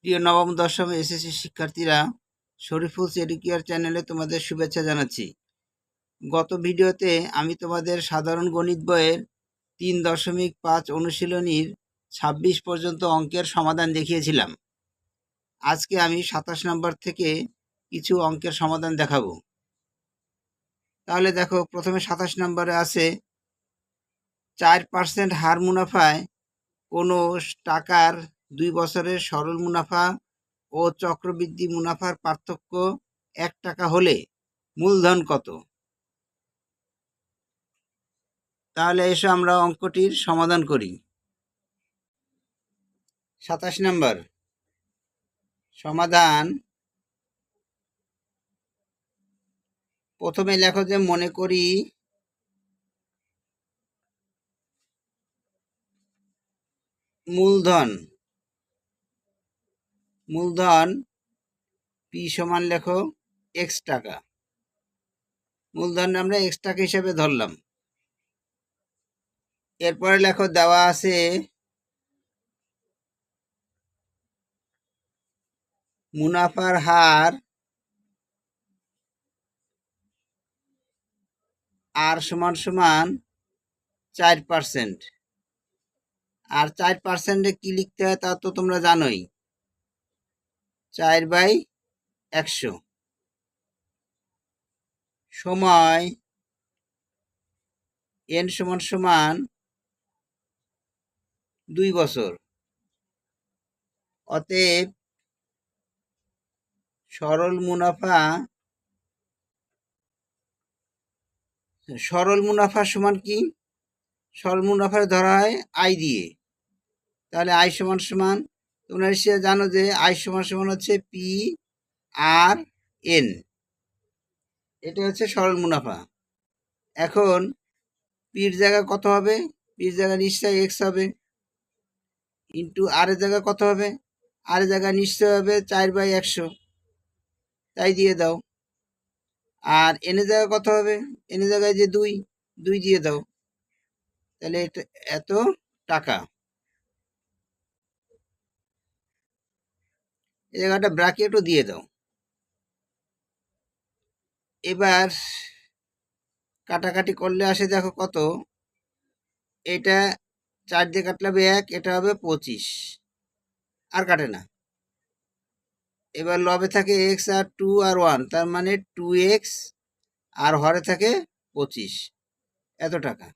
প্রিয় নবম দশম এসএসসি শিক্ষার্থীরা, শরীফুলস এডুকেয়ার চ্যানেলে তোমাদের শুভেচ্ছা জানাচ্ছি। গত ভিডিওতে আমি তোমাদের সাধারণ গণিত বইয়ের 3.5 অনুশীলনীর 26 পর্যন্ত অঙ্কের সমাধান দেখিয়েছিলাম। আজকে আমি 27 নম্বর থেকে কিছু অঙ্কের সমাধান দেখাবো। তাহলে দেখো, প্রথমে 27 নম্বরে আছে 4% হার মুনাফায় কোনো টাকার 2 বছরের সরল মুনাফা ও চক্রবৃদ্ধি মুনাফার পার্থক্য 1 টাকা হলে মূলধন কত? তাহলে এসো আমরা অঙ্কটির সমাধান করি। 27 নম্বর সমাধান। প্রথমে লেখো যে মনে করি মূলধন পি সমান লেখো x টাকা। মূলধন আমরা x টাকা হিসেবে ধরলাম। এরপরে লেখো দেওয়া আছে মুনাফার হার আর সমান 4%। আর 4%-এ কি লিখতে হয় তা তো তোমরা জানোই, 4/100। সময় n সমান 2 বছর। অতএব সরল মুনাফা সমান কি? সরল মুনাফা ধরা হয় আয় দিয়ে। তাহলে আয় সমান তোমরা নিশ্চয়ই জানো যে আয় সমান হচ্ছে পি আর এন। এটা হচ্ছে সরল মুনাফা। এখন পির জায়গা কত হবে? পির জায়গা নিশ্চয়ই এক্স হবে, ইন্টু আর এর জায়গা কত হবে? আর এর জায়গা নিশ্চয় হবে 4/100, তাই দিয়ে দাও। আর এন এর জায়গা কত হবে? এন এর জায়গায় যে 2 দিয়ে দাও। তাহলে এটা এত টাকা। এই জায়গাটা ব্র্যাকেটও দিয়ে দাও। এবার কাটাকাটি করলে আসে দেখো কত। এটা 4 দিয়ে কাটলে 1, এটা হবে 25, আর কাটে না। এবার লবে থাকে এক্স আর 2 আর 1, তার মানে 2x, আর হরে থাকে 25, এত টাকা।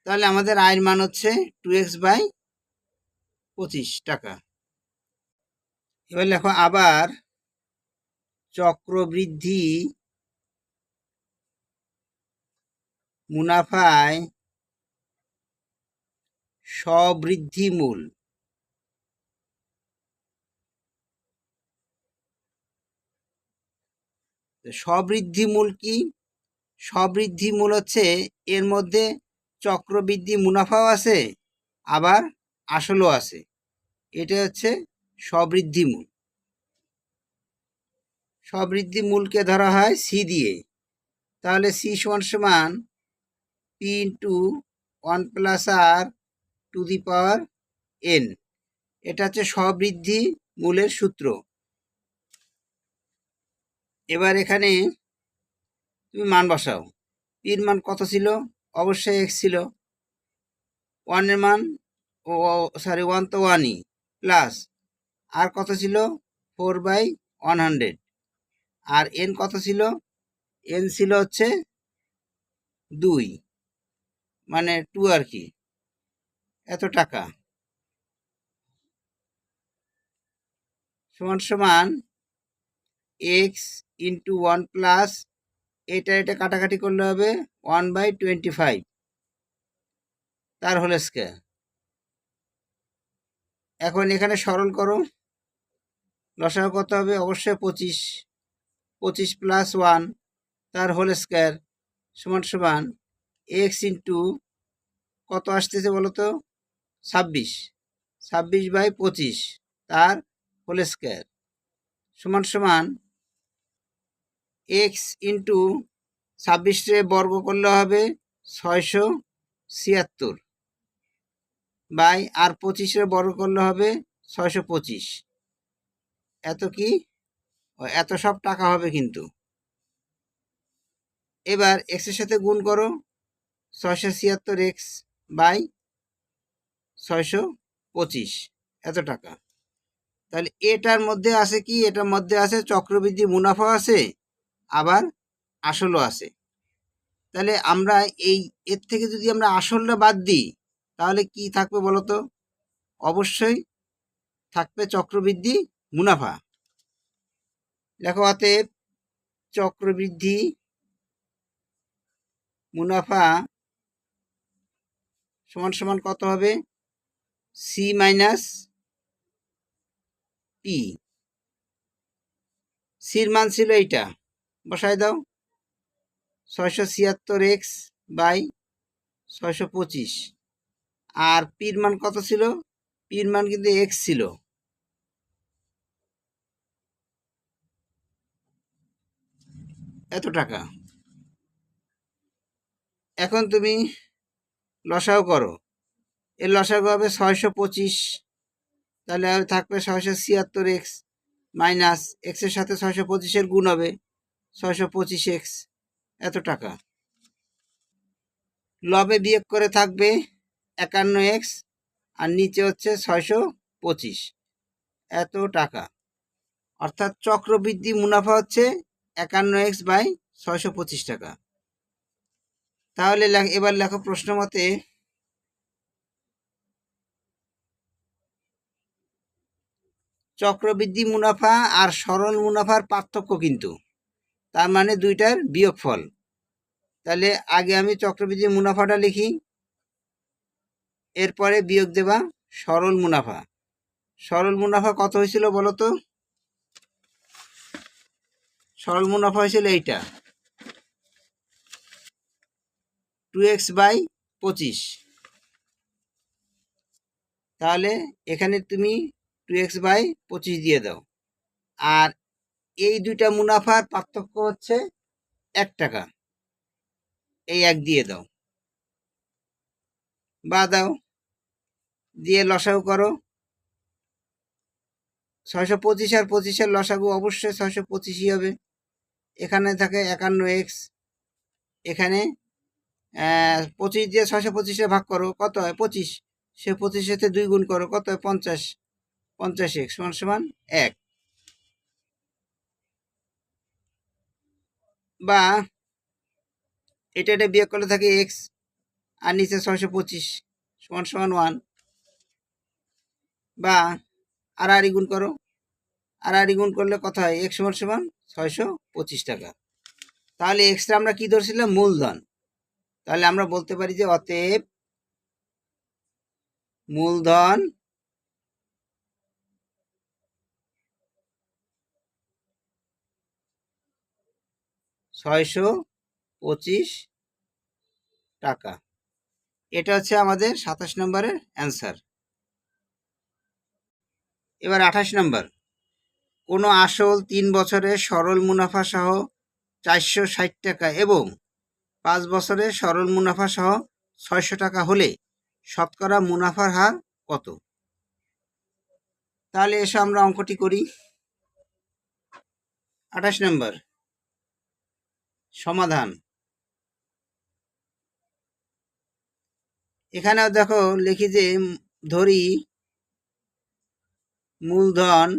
তাহলে আমাদের আয়ের মান হচ্ছে 2x/25 টাকা। এবার লেখো আবার চক্রবৃদ্ধি মুনাফায় স্ববৃদ্ধি মূল। স্ববৃদ্ধি মূল কি? স্ববৃদ্ধি মূল হচ্ছে এর মধ্যে চক্রবৃদ্ধি মুনাফাও আছে, আবার আসলও আছে। এটা হচ্ছে স্ববৃদ্ধি মূল। স্ববৃদ্ধি মূলকে ধরা হয় সি দিয়ে। তাহলে সি সমান পি ইন্টু 1+r⁴n। এটা হচ্ছে স্ববৃদ্ধি মূলের সূত্র। এবার এখানে তুমি মান বসাও। পির মান কত ছিল? অবশ্যই এক্স ছিল। 1 এর মান 1 তো 1ই, প্লাস আর কত ছিল? 4/100। আর এন কত ছিল? এন ছিল হচ্ছে 2, মানে 2 আর কি, এত টাকা। সমান এক্স ইন্টু 1 প্লাস এটা কাটাকাটি করলে হবে 1/25, তার হোল স্কয়ার। এখন এখানে সরল করো, লসাগু কত হবে? অবশ্যই 25 প্লাস 1, তার হোল স্কয়ার সমান এক্স ইন্টু কত আসতেছে বলো তো? 26/25, তার হোল স্কয়ার সমান এক্স ইন্টু 26 বর্গ করলে হবে 676, বাই আর 25 বর্গ করলে হবে 625। এত কি এত সব টাকা হবে কিন্তু। এবার এক্সের সাথে গুণ করো 676 বাই 625 এত টাকা। তাহলে এটার মধ্যে আছে কি, এটার মধ্যে আছে চক্রবৃদ্ধি মুনাফা আছে, আবার আসলও আছে। তাহলে আমরা এর থেকে যদি আমরা আসলটা বাদ দিই তাহলে কি থাকবে বলো তো? অবশ্যই থাকবে চক্রবৃদ্ধি মুনাফা। দেখো, অতএব চক্রবৃদ্ধি মুনাফা সমান সমান কত হবে? C minus P. সির মান ছিল এইটা, বসাই দাও 676 বাই 625। আর পির মান কত ছিল? পির মান কিন্তু এক্স ছিল। এত টাকা। এখন তুমি লসাও করো, এর লসাগু হবে 625, তাহলে থাকবে 676 মাইনাস এক্সের সাথে 625-এর গুণ হবে 625x, এত টাকা। লবে বিয়োগ করে থাকবে 51x, আর নিচে হচ্ছে 625, এত টাকা। অর্থাৎ চক্রবৃদ্ধি মুনাফা হচ্ছে 51x বাই 625 টাকা। তাহলে এবার লেখো প্রশ্ন মতে চক্রবৃদ্ধি মুনাফা আর সরল মুনাফার পার্থক্য কিন্তু, তার মানে দুইটার বিয়োগফল। তাহলে আগে আমি চক্রবৃদ্ধি মুনাফাটা লিখি, এরপরে বিয়োগ দেবা সরল মুনাফা। সরল মুনাফা কত হয়েছিল বলো তো? সরল মুনাফা হয়েছিল এইটা 2x বাই 25। তাহলে এখানে তুমি 2x বাই 25 দিয়ে দাও। আর এই দুইটা মুনাফার পার্থক্য হচ্ছে 1 টাকা, এই 1 দিয়ে দাও বা দাও, দিয়ে লসাগু করো। 625 আর 25-এর লসাগু অবশ্যই 625ই হবে। এখানে থাকে 51x, এখানে 25 দিয়ে 625-এ ভাগ করো, কত হয়? 25। সে 25-এর সাথে 2 গুণ করো, কত হয়? 50। 50x সমান সমান 1। বা এটা বিয়োগ করলে থাকে x, আর নিচে 625 সমান সমান 1। বা আর গুণ করো, আর গুণ করলে কত হয়? x সমান সমান 625 টাকা। তাহলে এক্সটা আমরা কি ধরছিলাম? মূলধন। তাহলে আমরা বলতে পারি যে অতএব মূলধন $625 টাকা। এটা হচ্ছে আমাদের 27 নম্বরের অ্যান্সার। এবার 28 নম্বর, কোনো আসল 3 বছরের সরল মুনাফা সহ 460 টাকা এবং 5 বছরের সরল মুনাফা সহ 600 টাকা হলে শতকরা মুনাফার হার কত? তাহলে এসো আমরা অঙ্কটি করি। 28 নম্বর সমাধান। এখানেও দেখো লিখি যে ধরি মূলধন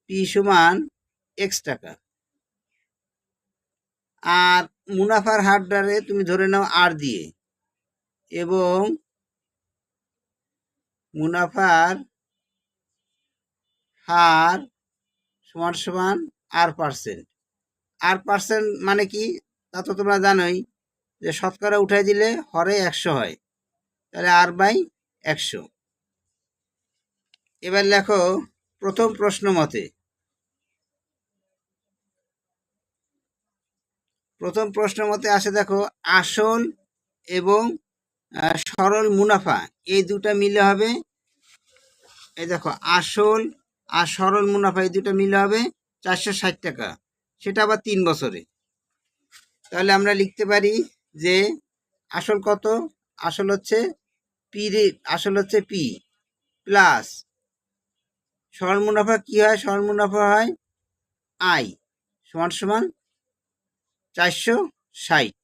পি সমান x টাকা, আর মুনাফার হারটারে তুমি ধরে নাও আর দিয়ে, এবং মুনাফার হার সমান সমান R%। R% মানে কি তা তো তোমরা জানোই, যে শতকরা উঠাই দিলে হরে 100 হয়, তাহলে R/100। এবার লেখো প্রথম প্রশ্ন মতে। প্রথম প্রশ্ন মতে আসে দেখো আসল এবং সরল মুনাফা এই দুটা মিলে হবে, এই দেখো আসল আর সরল মুনাফা এই দুটা মিলে হবে 460 টাকা, সেটা আবার 3 বছরে। তাহলে আমরা লিখতে পারি যে আসল কত? আসল হচ্ছে পি, আসল হচ্ছে পি, প্লাস সরল মুনাফা কি হয়? সরল মুনাফা হয় আই সমান সমান 460,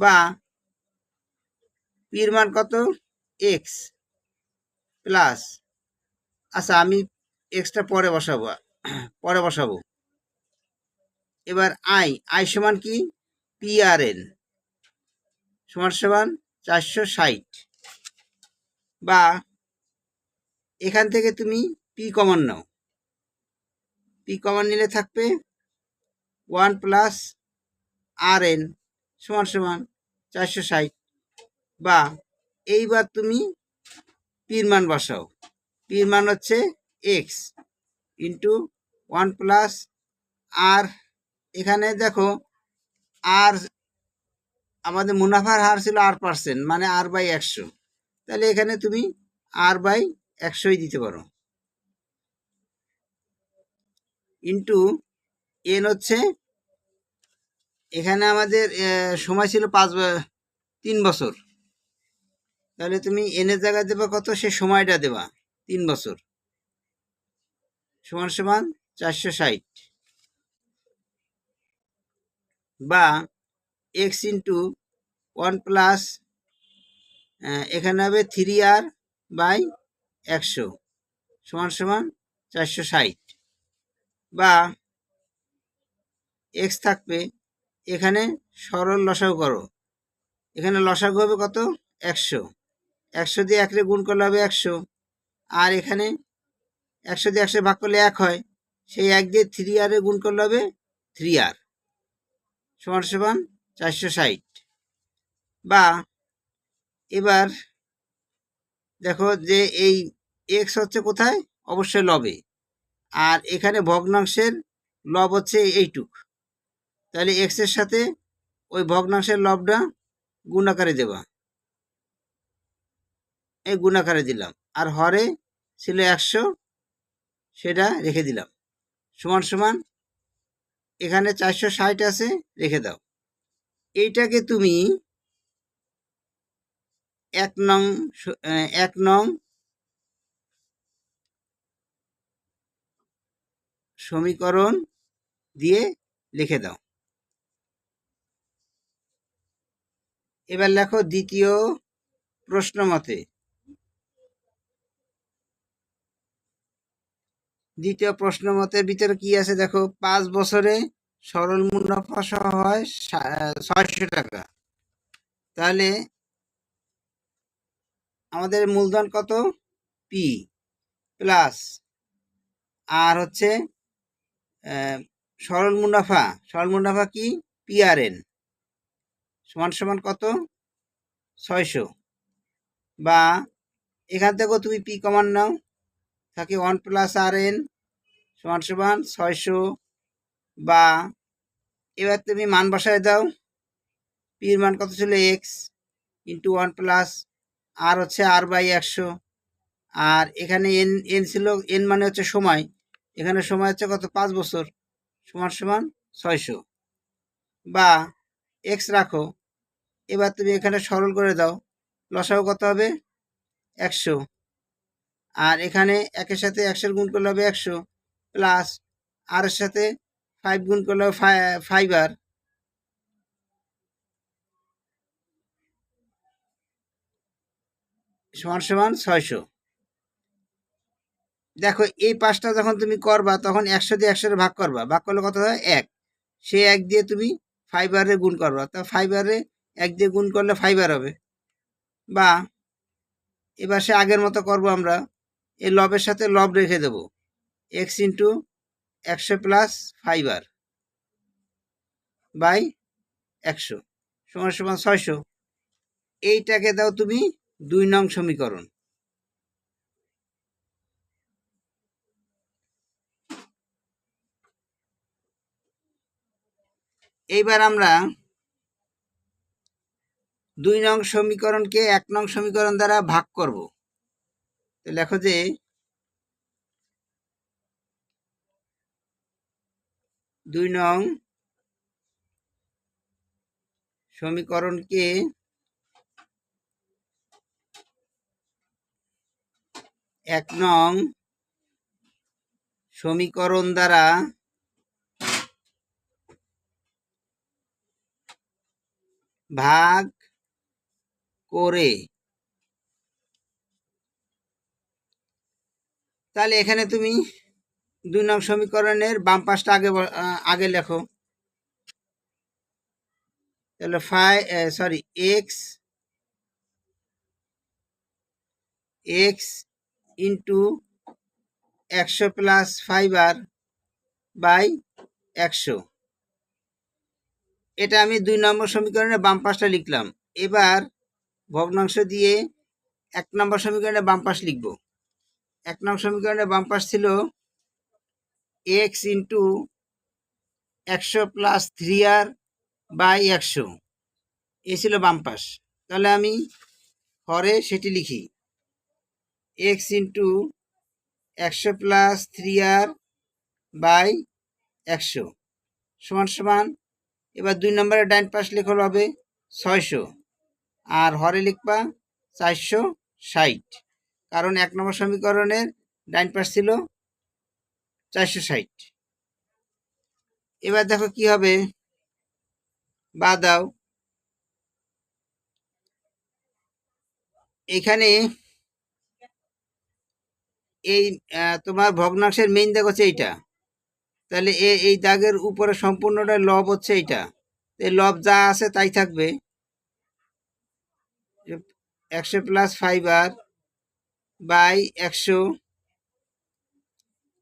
বা পির মান কত? এক্স প্লাস, আচ্ছা আমি এক্সটা পরে বসাবো। এবার আই সমান কি? পি আর এন সমান সমান 460, বা এখান থেকে তুমি পি কমন নাও। পি কমন নিলে থাকবে 1 প্লাস আর এন সমান সমান 460, বা এইবার তুমি পির মান বসাও। পির মান হচ্ছে এক্স ইন্টু 1 প্লাস আর, এখানে দেখো আর আমাদের মুনাফার হার ছিল R%, মানে R/100, তাহলে এখানে তুমি R/100ই দিতে পারো, ইন্টু এন হচ্ছে, এখানে আমাদের সময় ছিল 3 বছর, তাহলে তুমি এনের জায়গায় দেবা কত? সে সময়টা দেবা 3 বছর সমান সমান 460, বা এক্স ইন্টু 1 প্লাস, এখানে হবে 3R/100 সমান সমান 460, বা এক্স থাকবে, এখানে সরল লসাগু করো, এখানে লসাগু হবে কত? 100, 100 দিয়ে 1 রে গুণ করলে হবে 100, আর এখানে 100 দিয়ে 100 ভাগ করলে 1 হয়, সেই 1 দিয়ে 3R এ গুণ করলে হবে 3R সমান সমান 460, বা এবার দেখো যে এই এক্স হচ্ছে কোথায়? অবশ্যই লবে, আর এখানে ভগ্নাংশের লব হচ্ছে এইটুক, তাহলে এক্স এর সাথে ওই ভগ্নাংশের লবটা গুণ আকারে দেবা, এই গুণ আকারে দিলাম, আর হরে ছিল 100 সেটা রেখে দিলাম সমান সমান, এখানে 460 আছে, রেখে দাও। এইটাকে তুমি 1 নং সমীকরণ দিয়ে লিখে দাও। এবার লেখো দ্বিতীয় প্রশ্ন মতে। দ্বিতীয় প্রশ্ন মতের ভিতরে কি আছে দেখো, 5 বছরে সরল মুনাফা সহ হয় 600 টাকা, তাহলে আমাদের মূলধন কত? পি প্লাস, আর হচ্ছে সরল মুনাফা কি? পিআরএন সমান সমান কত? 600, বা এখান থেকেও তুমি পি কমান নাও, থাকে 1 প্লাস আর এন সমান সমান 600, বা এবার তুমি মান বসায় দাও, পির মান কত ছিল? এক্স ইন্টু 1 প্লাস আর হচ্ছে R/100, আর এখানে এন ছিল, এন মানে হচ্ছে সময়, এখানে সময় হচ্ছে কত? 5 বছর সমান সমান 600, বা এক্স রাখো, এবার তুমি এখানে সরল করে দাও, লসাগু কত হবে? 100, আর এখানে একের সাথে 100 গুণ করলে হবে 100, প্লাস আর এর সাথে 5 গুণ করলে হবে 5R সমান সমান 600। দেখো এই পাঁচটা যখন তুমি করবা তখন 100 দিয়ে 100 ভাগ করবা, ভাগ করলে কত হয়? 1, সে 1 দিয়ে তুমি 5R গুণ করবা, তা 5R 1 দিয়ে গুণ করলে 5R হবে, বা এবার সে আগের মতো করবো আমরা, এই লবের সাথে লব রেখে দেবো, x into 100 plus 5R by 100 সমান সমান 600। এইটাকে দাও তুমি 2 নং সমীকরণ। এইবার আমরা 2 নং সমীকরণকে 1 নং সমীকরণ দ্বারা ভাগ করব। তো লেখো যে 2 নং সমীকরণকে 1 নং সমীকরণ দ্বারা ভাগ করে, তাহলে এখানে তুমি 2 নং সমীকরণের বাম পাশটা আগে লেখো। তাহলে x into 100 plus 5r by 100, এটা আমি 2 নম্বর সমীকরণের বাম পাশটা লিখলাম। এবার ভগ্নাংশ দিয়ে 1 নম্বর সমীকরণের বাম পাশ লিখব। 1 নং সমীকরণের বাম পাশ ছিল x into 100 plus 3r by 100, এই ছিল বাম পাশ। তাহলে আমি হরে সেটি লিখি, x into 100 plus 3r by 100 সমান সমান, এবার 2 নম্বরের ডাইন পাশ লেখা হবে 600, আর হরে লিখবা 460, কারণ 1 নম্বর সমীকরণের ডাইন পাশ ছিল 460। এবার দেখো কি হবে, বা দাও, এখানে এই তোমার ভগ্নাংশের মেইন দাগ হচ্ছে এইটা, তাহলে এই দাগের উপরে সম্পূর্ণটা লব হচ্ছে এইটা, এই লব যা আছে তাই থাকবে, 100 প্লাস 5r বাই 100।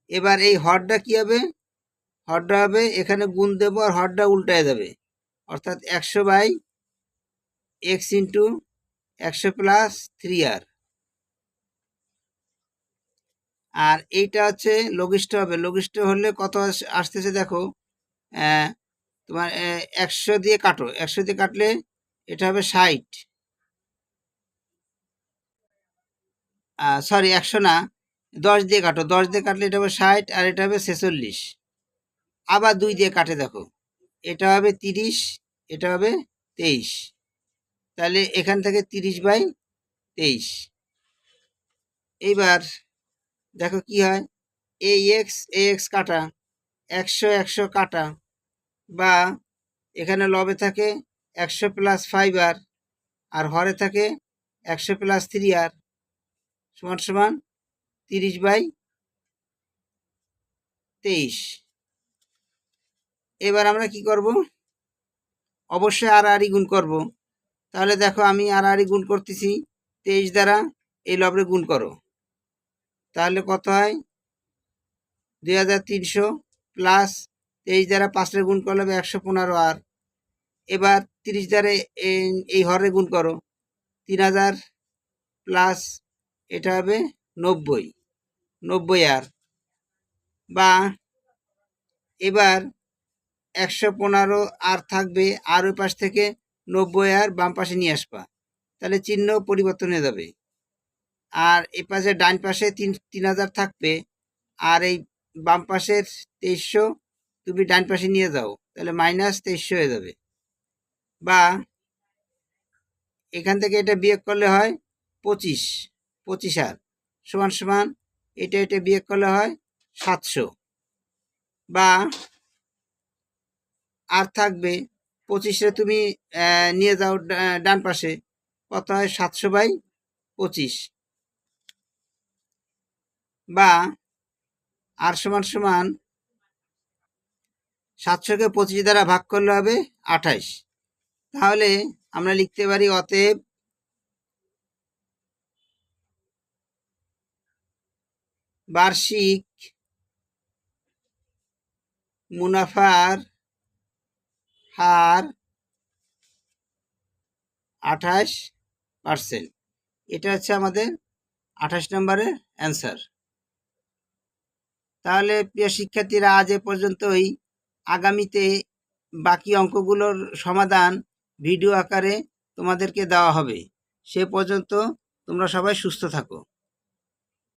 এবার এই হরটা কি হবে, হরটা হবে এখানে গুণ দেবো আর হরটা উল্টায় যাবে, অর্থাৎ 100 by x into 100 plus 3r, আর এইটা হচ্ছে লঘিষ্ঠ হবে। লঘিষ্ঠ হলে কত আসতেছে দেখো, তোমার 100 দিয়ে কাটো, 100 দিয়ে কাটলে এটা হবে 60, সরি 100 না, 10 দিয়ে কাটো, 10 দিয়ে কাটলে এটা হবে 60 আর এটা হবে 46। আবার 2 দিয়ে কাটে দেখো, এটা হবে 30, এটা হবে 23, তাহলে এখান থেকে 30 বাই 23। এইবার দেখো কি হয়, এই এক্স কাটা, 100 100 কাটা, বা এখানে লবে থাকে 100 প্লাস 5r আর হরে থাকে 100 প্লাস 3r সমান সমান 30 বাই 23। এবার আমরা কি করব, অবশ্যই আর গুণ করব। তাহলে দেখো আমি আর গুণ করতেছি, 23 দ্বারা এই লবরে গুণ করো, তাহলে কত হয় 2300 প্লাস 23 দ্বারা 5 গুণ করলে হবে 115r। এবার 30 দ্বারা এই হরে গুণ করো, 3000 প্লাস এটা হবে 90r, বা এবার 115 আর থাকবে, আর ওই পাশ থেকে 90r বাম পাশে নিয়ে আসবা, তাহলে চিহ্ন পরিবর্তন হয়ে যাবে, আর এই পাশে ডান পাশে 3000 থাকবে, আর এই বাম পাশের 2300 তুমি ডান পাশে নিয়ে যাও, তাহলে মাইনাস 2300 হয়ে যাবে, বা এখান থেকে এটা বিয়োগ করলে হয় 25r সমান সমান এটা বিয়োগ করলে হয় 700, বা আর থাকবে 25 তুমি নিয়ে যাও ডান পাশে, কত হয় 700 বাই 25, বা আর সমান সমান 700কে 25 দ্বারা ভাগ করলে হবে 28। তাহলে আমরা লিখতে পারি অতএব বার্ষিক মুনাফার হার 28%। এটা হচ্ছে আমাদের 28 নম্বরের অ্যান্সার। তাহলে প্রিয় শিক্ষার্থীরা, আজ এ পর্যন্তই। আগামীতে বাকি অঙ্কগুলোর সমাধান ভিডিও আকারে তোমাদেরকে দেওয়া হবে। সে পর্যন্ত তোমরা সবাই সুস্থ থাকো।